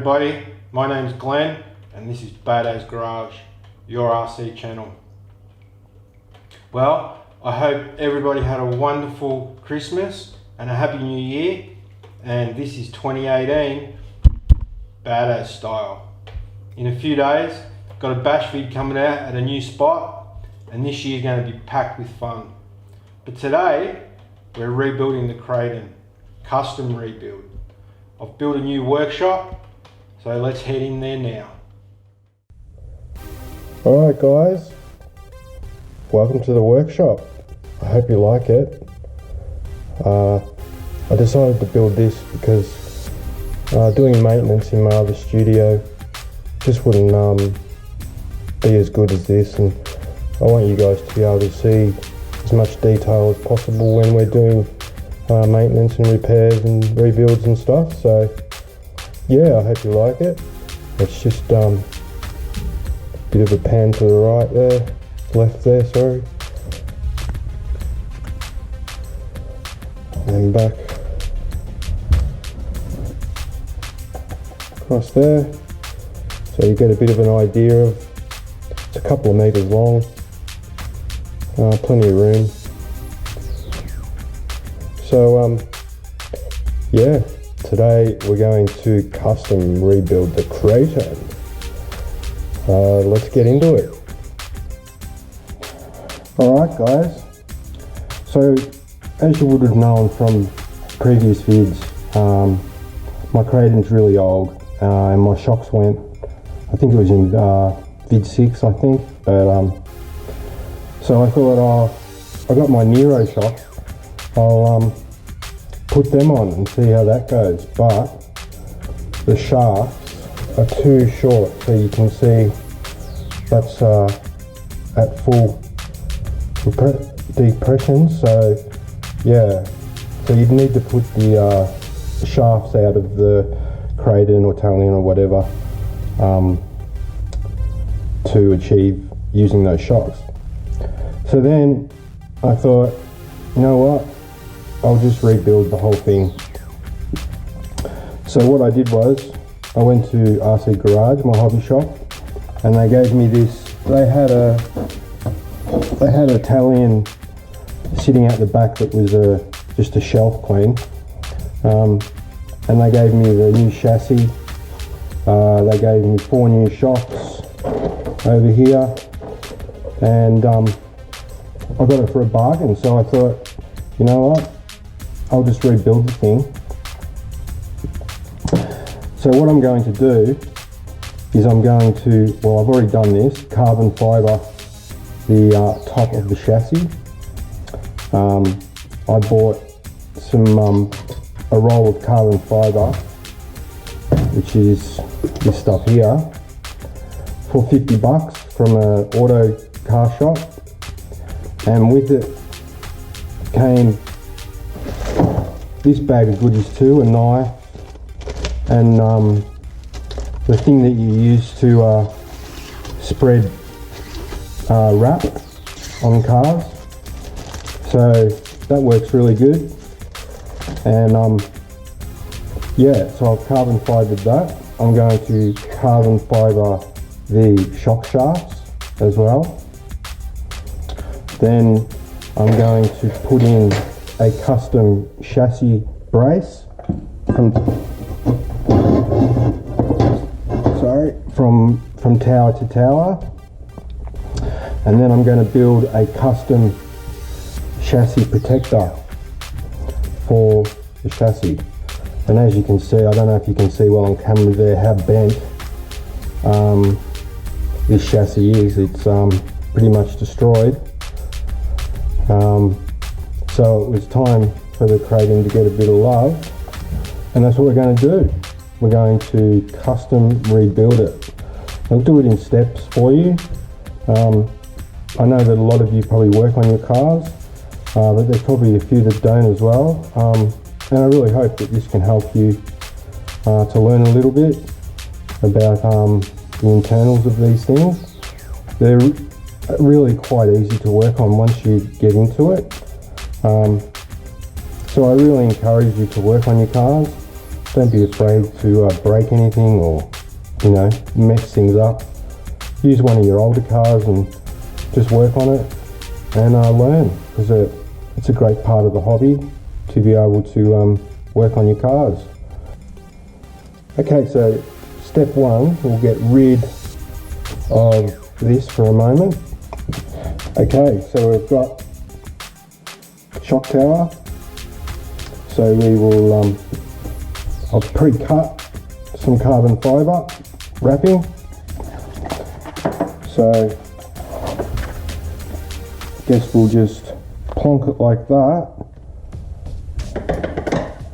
everybody, my name's Glenn and this is Baddazz Garage, your RC channel. Well, I hope everybody had a wonderful Christmas and a happy new year, and this is 2018 Baddazz style. In a few days, got a bash vid coming out at a new spot, and this year's going to be packed with fun. But today, we're rebuilding the Kraton, custom rebuild. I've built a new workshop, so let's head in there now. Alright guys, welcome to the workshop. I hope you like it. I decided to build this because doing maintenance in my other studio just wouldn't be as good as this, and I want you guys to be able to see as much detail as possible when we're doing maintenance and repairs and rebuilds and stuff. So yeah, I hope you like it. It's just a bit of a pan to the right there, left there, sorry, and back across there, so you get a bit of an idea of, it's a couple of meters long, plenty of room. So yeah, today we're going to custom rebuild the Kraton. Let's get into it. Alright guys, so as you would have known from previous vids, my Kraton's really old, and my shocks went, I think it was in vid 6 I think, but so I thought, I got my Nero shocks, I'll put them on and see how that goes, but the shafts are too short, so you can see that's at full depression. So yeah, so you'd need to put the shafts out of the Kraton or Italian or whatever to achieve using those shocks. So then I thought, you know what, I'll just rebuild the whole thing. So what I did was, I went to RC Garage, my hobby shop, and they gave me this. They had Italian sitting out the back that was just a shelf clean, and they gave me the new chassis. They gave me 4 new shocks over here, and I got it for a bargain. So I thought, you know what, I'll just rebuild the thing. So what I'm going to do is I'm going to, well, I've already done this, carbon fibre the top of the chassis. I bought a roll of carbon fibre, which is this stuff here, for 50 bucks from an auto car shop, and with it came this bag of goodies too, a knife, and the thing that you use to spread wrap on cars. So that works really good, and yeah, so I've carbon fibered that. I'm going to carbon fibre the shock shafts as well. Then I'm going to put in a custom chassis brace from tower to tower, and then I'm going to build a custom chassis protector for the chassis. And as you can see, I don't know if you can see well on camera there how bent this chassis is. It's pretty much destroyed. So it was time for the Kraton to get a bit of love, and that's what we're going to do. We're going to custom rebuild it. I'll do it in steps for you. I know that a lot of you probably work on your cars, but there's probably a few that don't as well. And I really hope that this can help you to learn a little bit about the internals of these things. They're really quite easy to work on once you get into it. So I really encourage you to work on your cars. don't be afraid to break anything or, you know, mess things up. Use one of your older cars and just work on it and learn, because it's a great part of the hobby to be able to work on your cars. Okay, so step one, we'll get rid of this for a moment. Okay, so we've got shock tower. So we will, I've pre-cut some carbon fibre wrapping. So I guess we'll just plonk it like that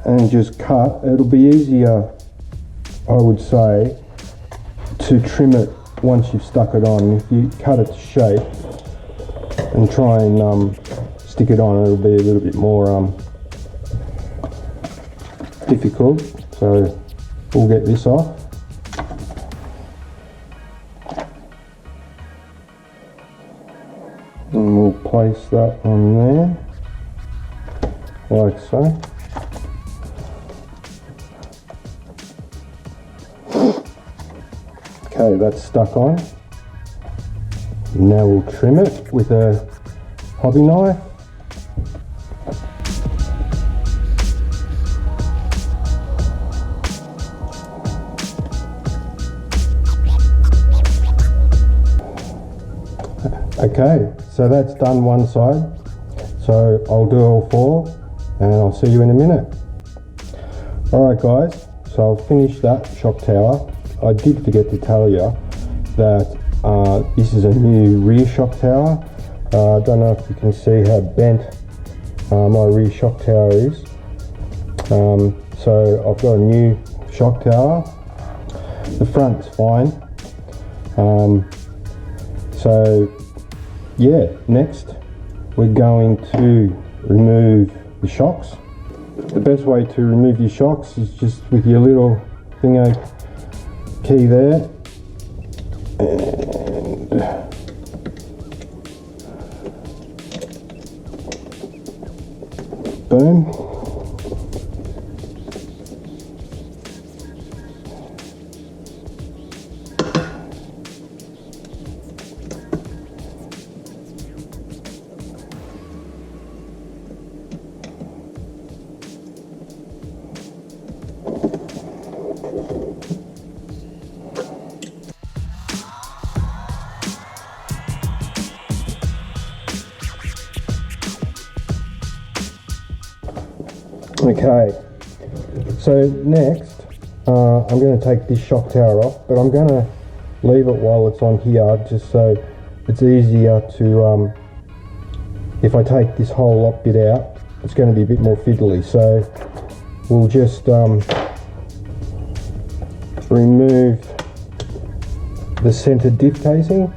and just cut. It'll be easier, I would say, to trim it once you've stuck it on. If you cut it to shape and try and stick it on, it'll be a little bit more difficult. So we'll get this off. And we'll place that on there, like so. Okay, that's stuck on. Now we'll trim it with a hobby knife. Okay, so that's done one side. So I'll do all four and I'll see you in a minute. Alright guys, so I'll finish that shock tower. I did forget to tell you that this is a new rear shock tower. I don't know if you can see how bent my rear shock tower is. So I've got a new shock tower. The front's fine. So yeah, next we're going to remove the shocks. The best way to remove your shocks is just with your little thingo key there, and boom. Okay, so next I'm going to take this shock tower off, but I'm going to leave it while it's on here just so it's easier to, if I take this whole lot bit out, it's going to be a bit more fiddly. So we'll just remove the center diff casing.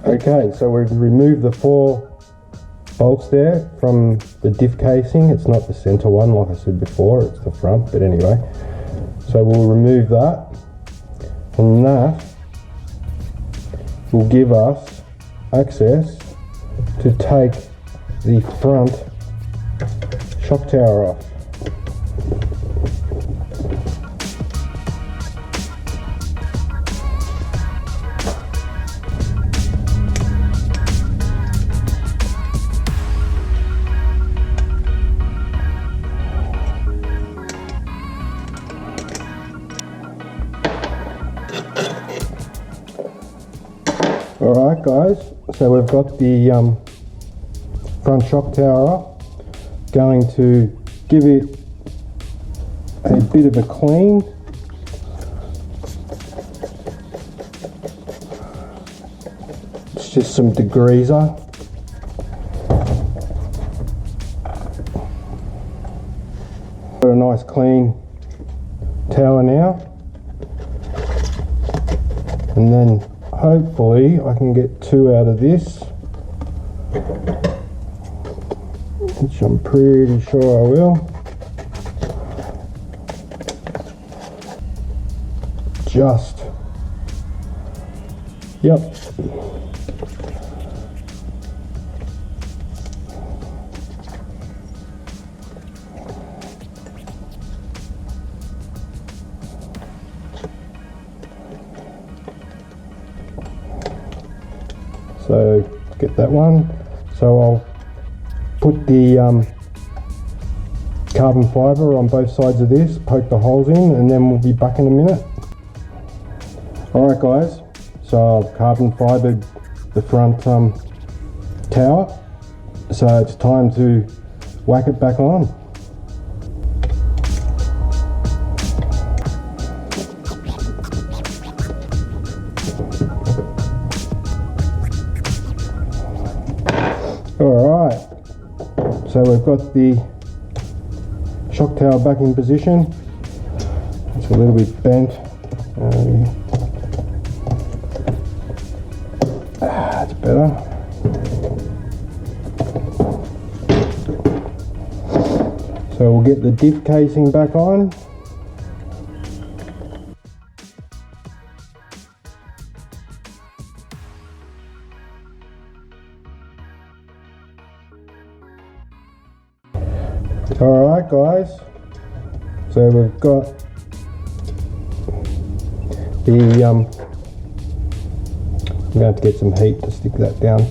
Okay, so we've removed the 4 bolts there from the diff casing. It's not the center one, like I said before, it's the front, but anyway. So we'll remove that, and that will give us access to take the front shock tower off. Alright guys, so we've got the front shock tower off. Going to give it a bit of a clean. It's just some degreaser. Got a nice clean tower now. And then hopefully I can get 2 out of this, which I'm pretty sure I will. just, yep. So get that one. So I'll put the carbon fibre on both sides of this, poke the holes in, and then we'll be back in a minute. Alright guys, so I've carbon fibred the front tower, so it's time to whack it back on. Alright, so we've got the shock tower back in position. It's a little bit bent. That's better. So we'll get the diff casing back on. Alright guys, so we've got the, I'm going to have to get some heat to stick that down,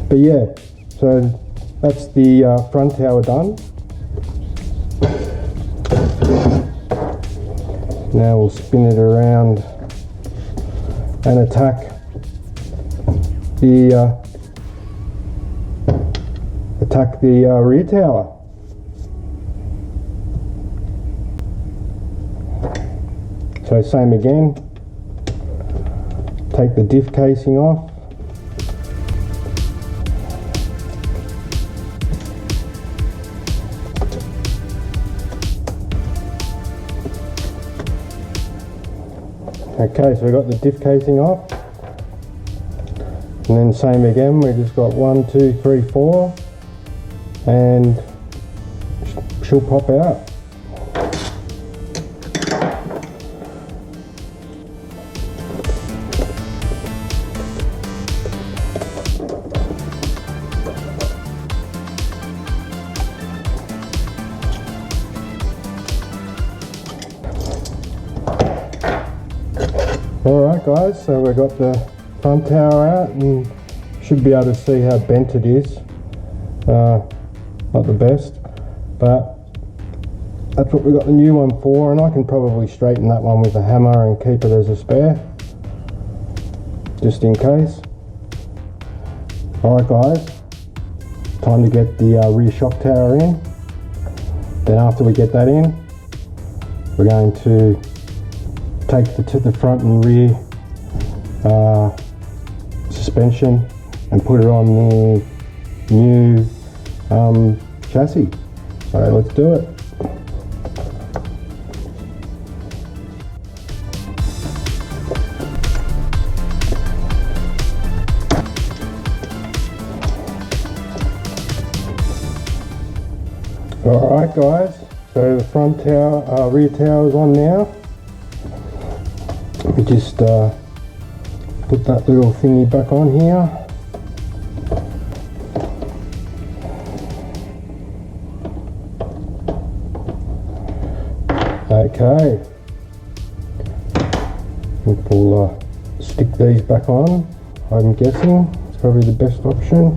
but yeah, so that's the front tower done. Now we'll spin it around and attack the rear tower. So same again, take the diff casing off. Okay, so we've got the diff casing off. And then same again, we just got 1, 2, 3, 4, and she'll pop out. Alright guys, so we've got the front tower out and should be able to see how bent it is. Not the best, but that's what we got the new one for, and I can probably straighten that one with a hammer and keep it as a spare, just in case. Alright guys, time to get the rear shock tower in. Then after we get that in, we're going to take the front and rear suspension and put it on the new chassis. So let's do it. Alright guys, so the front tower, rear tower is on now. We just put that little thingy back on here. Okay, we'll stick these back on. I'm guessing it's probably the best option.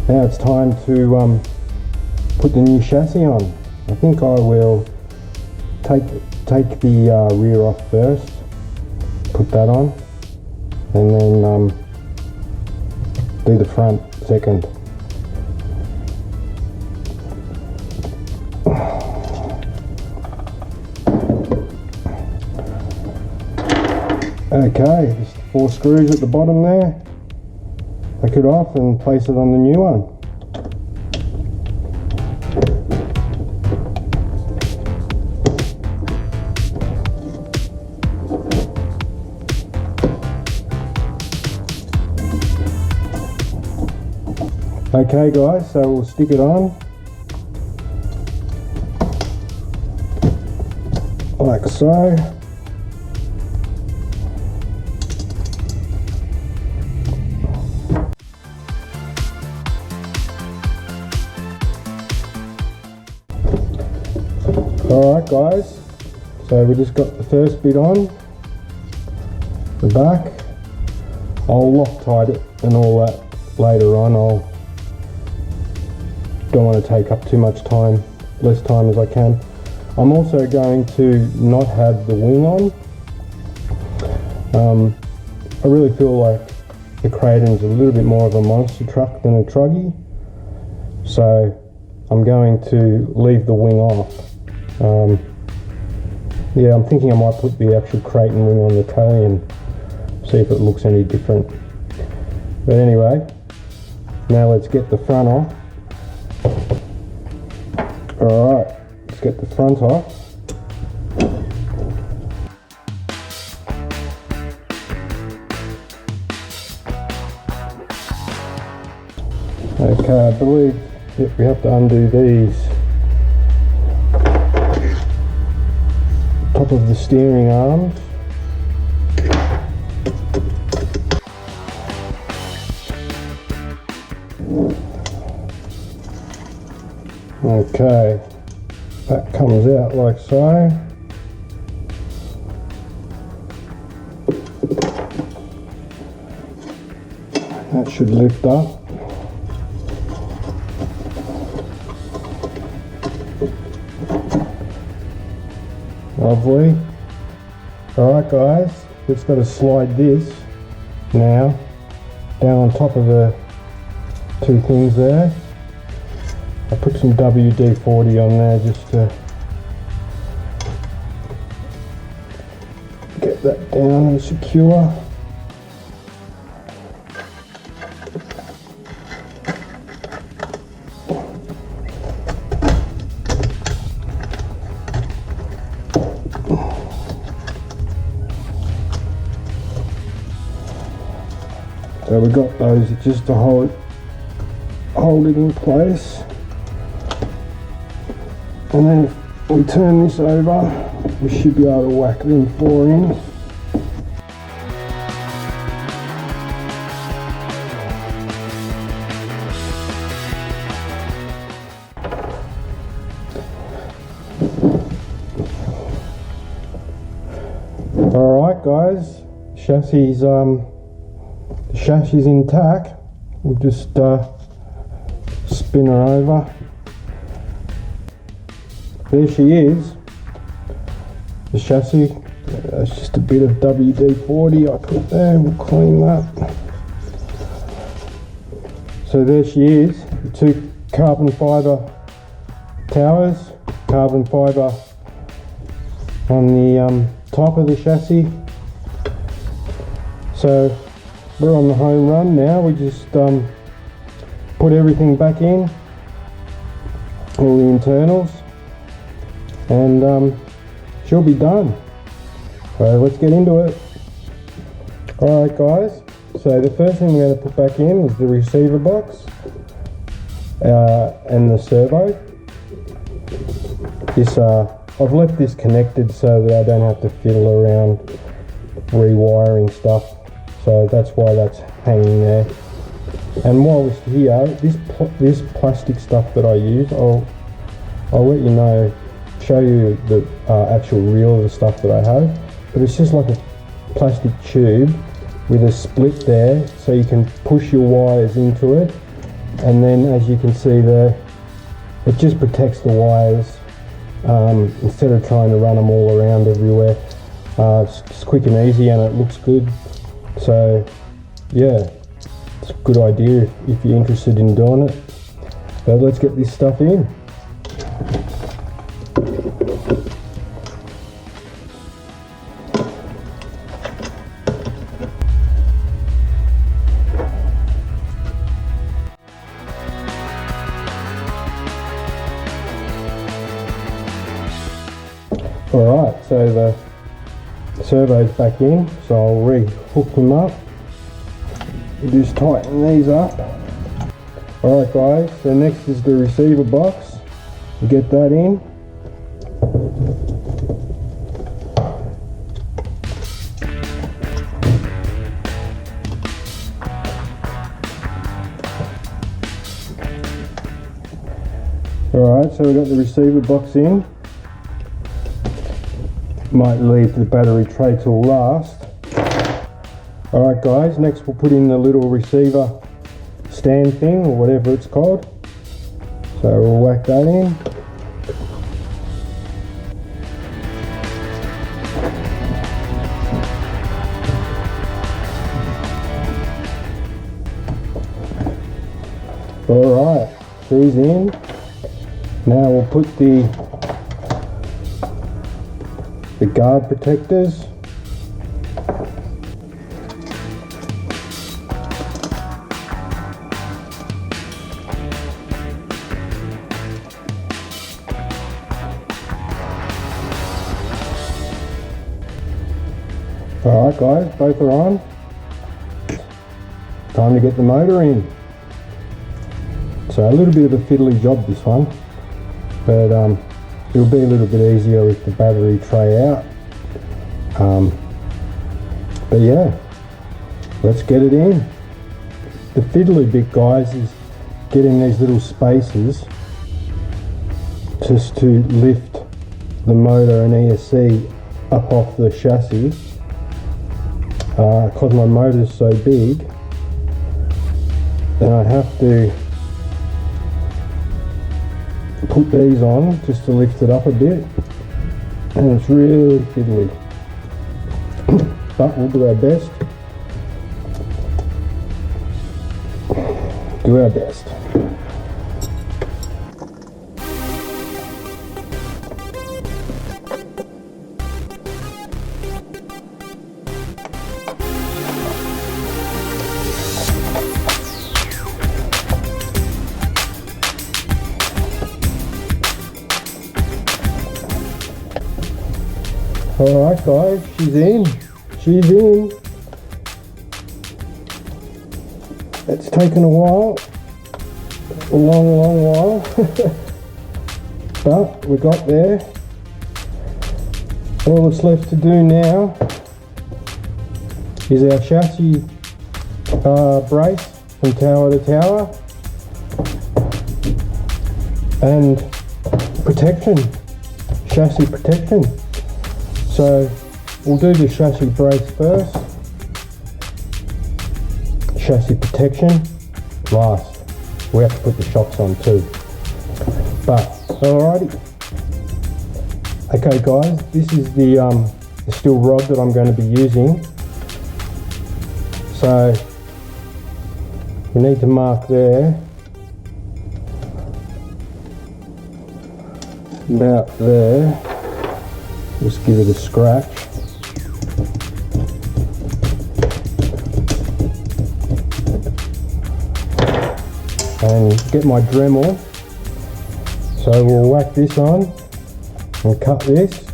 Now it's time to put the new chassis on. I think I will take the rear off first, put that on, and then do the front second. Okay, just 4 screws at the bottom there. Take it off and place it on the new one. Okay guys, so we'll stick it on like so. Alright guys, so we just got the first bit on the back. I'll Loctite it and all that later on. Don't want to take up too much time, less time as I can. I'm also going to not have the wing on. I really feel like the Kraton's a little bit more of a monster truck than a truggy, so I'm going to leave the wing off. Yeah, I'm thinking I might put the actual Kraton wing on the telly and see if it looks any different. But anyway, now let's get the front off. Alright, let's get the front off. Okay, I believe we have to undo these. Top of the steering arms. Okay, that comes out like so. That should lift up. Lovely. Alright guys, just got to slide this now down on top of the two things there. I put some WD-40 on there just to get that down and secure. So we got those just to hold it in place. And then if we turn this over, we should be able to whack them four in. Alright guys, the chassis is intact. We'll just spin her over. There she is, the chassis. That's just a bit of WD-40 I put there, we'll clean that. So there she is, the two carbon fibre towers, carbon fibre on the top of the chassis. So we're on the home run now. We just put everything back in, all the internals, and she'll be done. So let's get into it. Alright guys, so the first thing we're going to put back in is the receiver box and the servo. I've left this connected so that I don't have to fiddle around rewiring stuff, so that's why that's hanging there. And while it's here, this plastic stuff that I use, I'll let you know, show you the actual reel of the stuff that I have. But it's just like a plastic tube with a split there, so you can push your wires into it, and then as you can see there, it just protects the wires instead of trying to run them all around everywhere. It's quick and easy, and it looks good. So yeah, it's a good idea if you're interested in doing it. But let's get this stuff in. Alright, so the servo's back in, so I'll re-hook them up. Just tighten these up. Alright guys, so next is the receiver box. You get that in. Alright, so we've got the receiver box in. Might leave the battery tray till last. Alright guys, next we'll put in the little receiver stand thing, or whatever it's called. So we'll whack that in. Alright, she's in. Now we'll put the guard protectors. Alright guys, both are on. Time to get the motor in. So a little bit of a fiddly job this one, but it'll be a little bit easier with the battery tray out. But yeah, let's get it in. The fiddly bit guys is getting these little spaces just to lift the motor and ESC up off the chassis. Because my motor's so big, then I have to put these on just to lift it up a bit, and it's really fiddly. But we'll do our best. Do our best. Alright guys, she's in. She's in. It's taken a while. A long while. But we got there. All that's left to do now is our chassis brace from tower to tower. And protection. Chassis protection. So we'll do the chassis brace first, chassis protection last. We have to put the shocks on too. But alrighty. Okay guys, this is the steel rod that I'm going to be using. So we need to mark there, about there. Just give it a scratch. And get my Dremel. So we'll whack this on and cut this.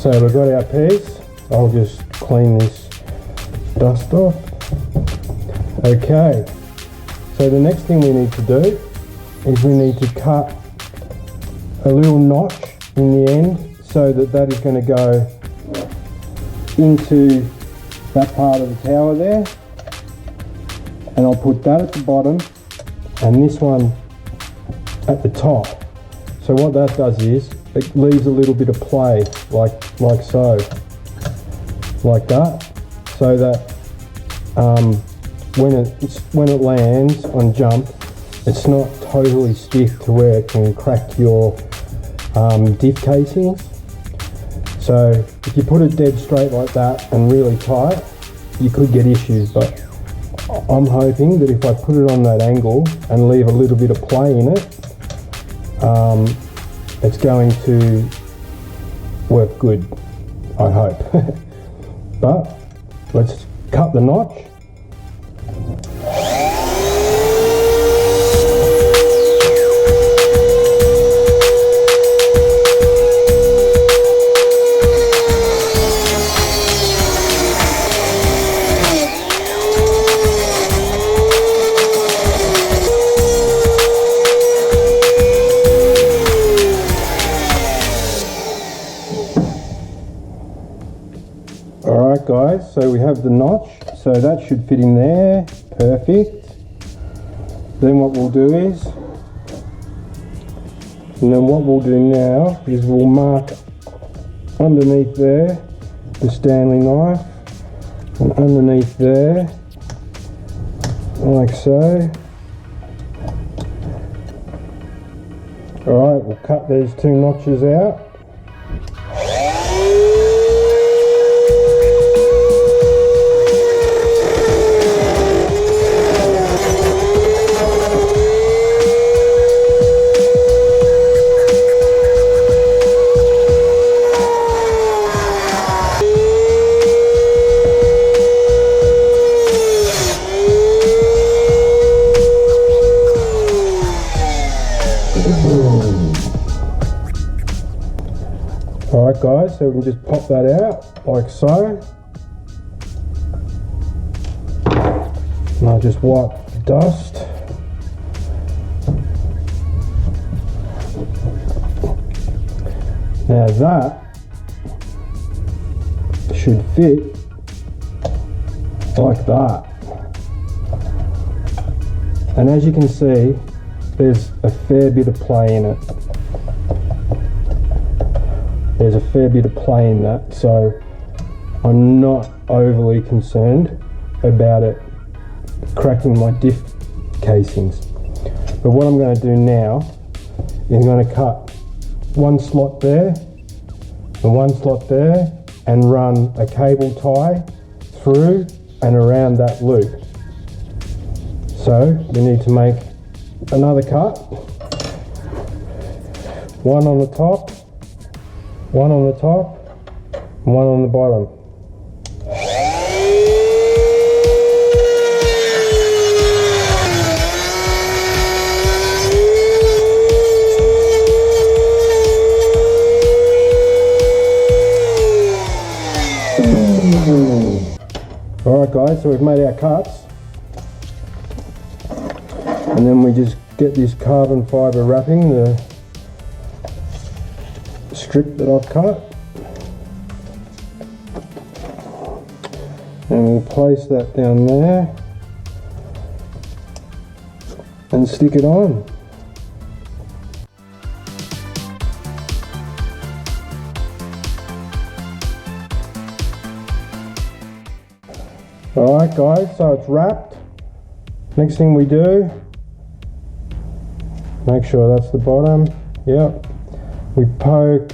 So we've got our piece. I'll just clean this dust off. Okay, so the next thing we need to do is we need to cut a little notch in the end so that that is going to go into that part of the tower there, and I'll put that at the bottom and this one at the top. So what that does is it leaves a little bit of play, like so, like that, so that when it lands on jump, it's not totally stiff to where it can crack your diff casings. So if you put it dead straight like that and really tight, you could get issues, but I'm hoping that if I put it on that angle and leave a little bit of play in it, it's going to work good, I hope. But let's cut the notch. Alright guys, so we have the notch, so that should fit in there, perfect. Then what we'll do is, we'll mark underneath there the Stanley knife, and underneath there, like so. Alright, we'll cut these two notches out. Alright guys, so we can just pop that out like so. And I'll just wipe the dust. Now that should fit like that. And as you can see, there's a fair bit of play in it. There's a fair bit of play in that, so I'm not overly concerned about it cracking my diff casings. But what I'm going to do now is I'm going to cut one slot there and one slot there and run a cable tie through and around that loop. So we need to make another cut, one on the top, one on the top, and one on the bottom. Alright guys, so we've made our cuts. And then we just get this carbon fibre wrapping, the strip that I've cut, and we'll place that down there and stick it on. Alright guys, so it's wrapped. Next thing we do, make sure that's the bottom. Yep. We poke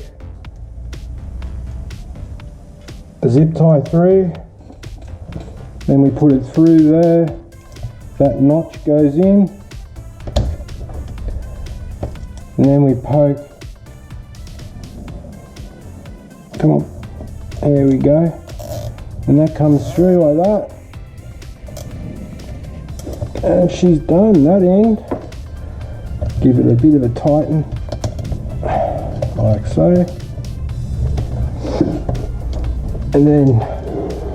a zip tie through, then we put it through there, that notch goes in, and then we poke, come on, there we go, and that comes through like that, and she's done that end. Give it a bit of a tighten, like so, and then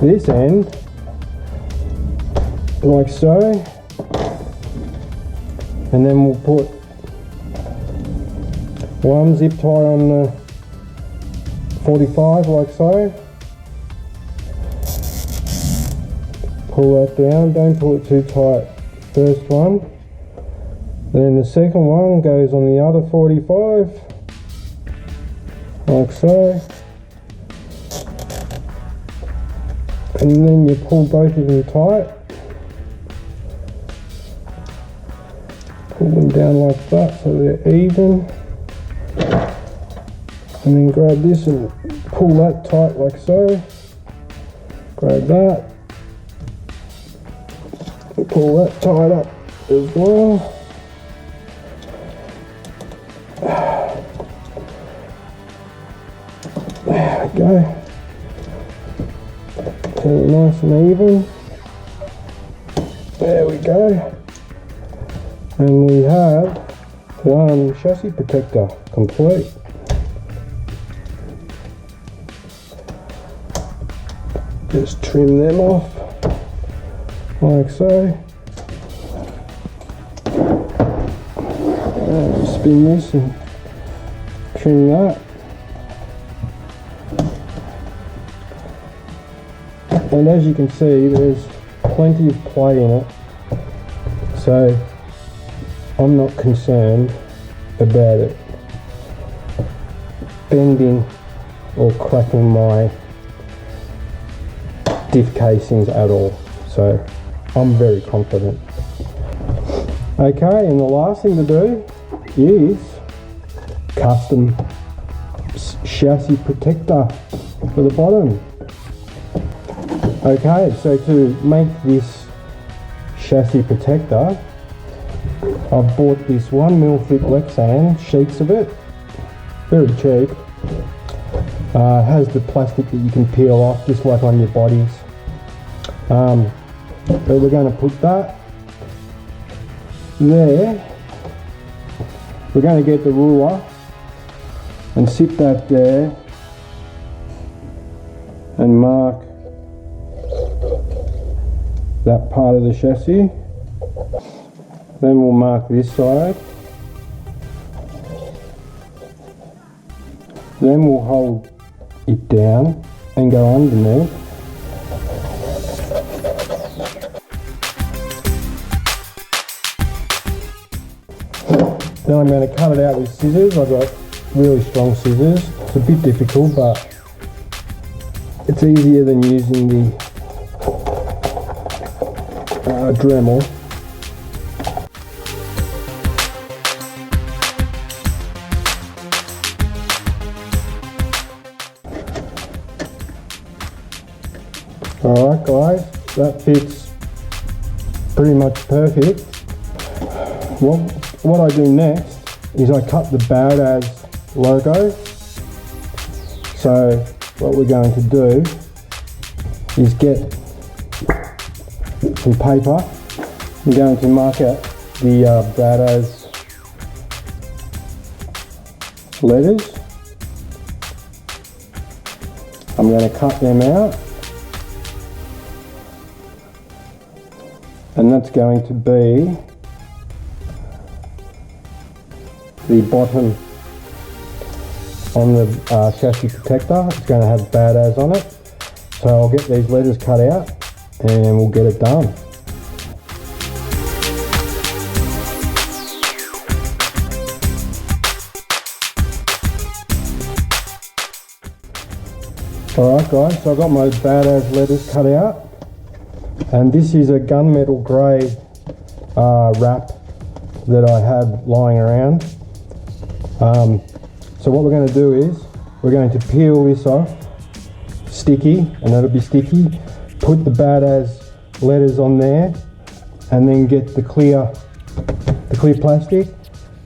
this end like so, and then we'll put one zip tie on the 45 like so, pull that down, don't pull it too tight, first one, then the second one goes on the other 45 like so, and then you pull both of them tight, pull them down like that so they're even, and then grab this and pull that tight like so, grab that, and pull that tight up as well. There we go. Turn it nice and even. There we go. And we have one chassis protector complete. Just trim them off like so. Spin this and trim that. And as you can see, there's plenty of play in it, so I'm not concerned about it bending or cracking my diff casings at all, so I'm very confident. Okay, and the last thing to do is custom chassis protector for the bottom. Okay, so to make this chassis protector, I've bought this 1mm thick Lexan, sheets of it, very cheap. It has the plastic that you can peel off, just like on your bodies. But we're going to put that there. We're going to get the ruler and sit that there and mark that part of the chassis. Then we'll mark this side. Then we'll hold it down and go underneath. Then I'm going to cut it out with scissors. I've got really strong scissors. It's a bit difficult, but it's easier than using the Dremel. Alright guys, that fits pretty much perfect. What I do next is I cut the BADDAZZ logo. So what we're going to do is get some paper. I'm going to mark out the BADDAZZ letters. I'm going to cut them out, and that's going to be the bottom on the chassis protector. It's going to have BADDAZZ on it. So I'll get these letters cut out and we'll get it done. Alright guys, so I've got my BADDAZZ letters cut out, and this is a gunmetal grey wrap that I have lying around. So what we're going to do is we're going to peel this off, sticky, and that'll be sticky, put the BADDAZZ letters on there, and then get the clear plastic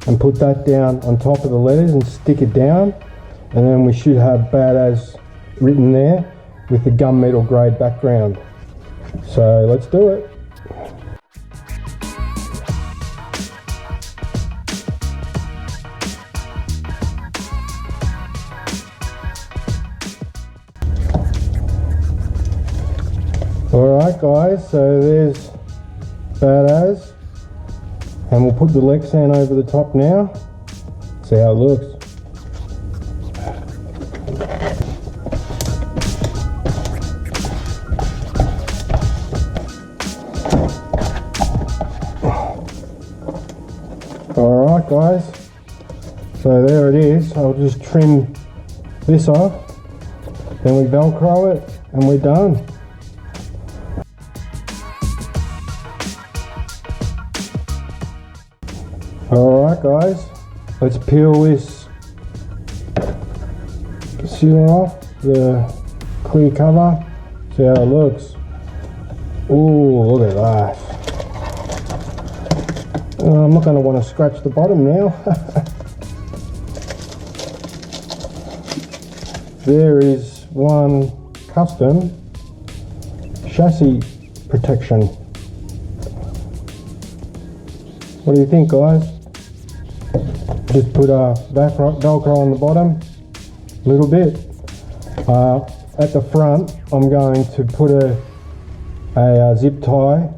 and put that down on top of the letters and stick it down, and then we should have BADDAZZ written there with the gunmetal grey background. So let's do it. Alright guys, so there's BADDAZZ, and we'll put the Lexan over the top now, see how it looks. Alright guys, so there it is. I'll just trim this off, then we Velcro it, and we're done. Alright guys, let's peel this seal off, the clear cover, see how it looks. Ooh, look at that. I'm not going to want to scratch the bottom now. There is one custom chassis protection What do you think, guys? Just put a Velcro on the bottom, a little bit. At the front, I'm going to put a zip tie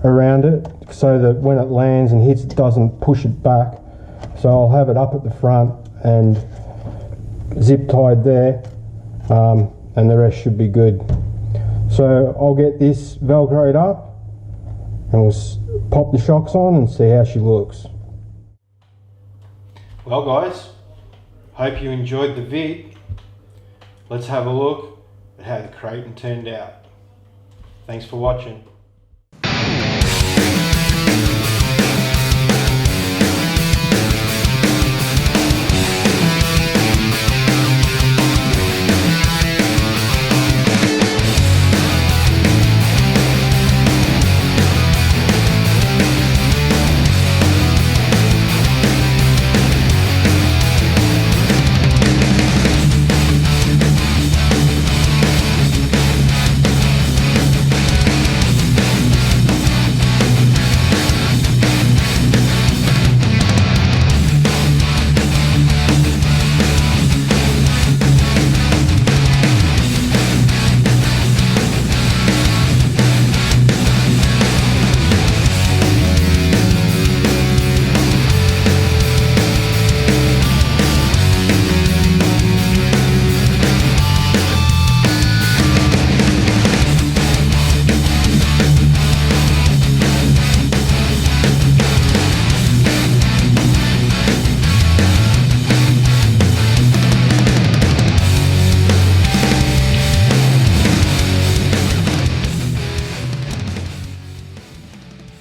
around it so that when it lands and hits, it doesn't push it back. So I'll have it up at the front and zip tied there, and the rest should be good. So I'll get this Velcroed up and we'll pop the shocks on and see how she looks. Well guys, hope you enjoyed the vid. Let's have a look at how the Kraton turned out. Thanks for watching.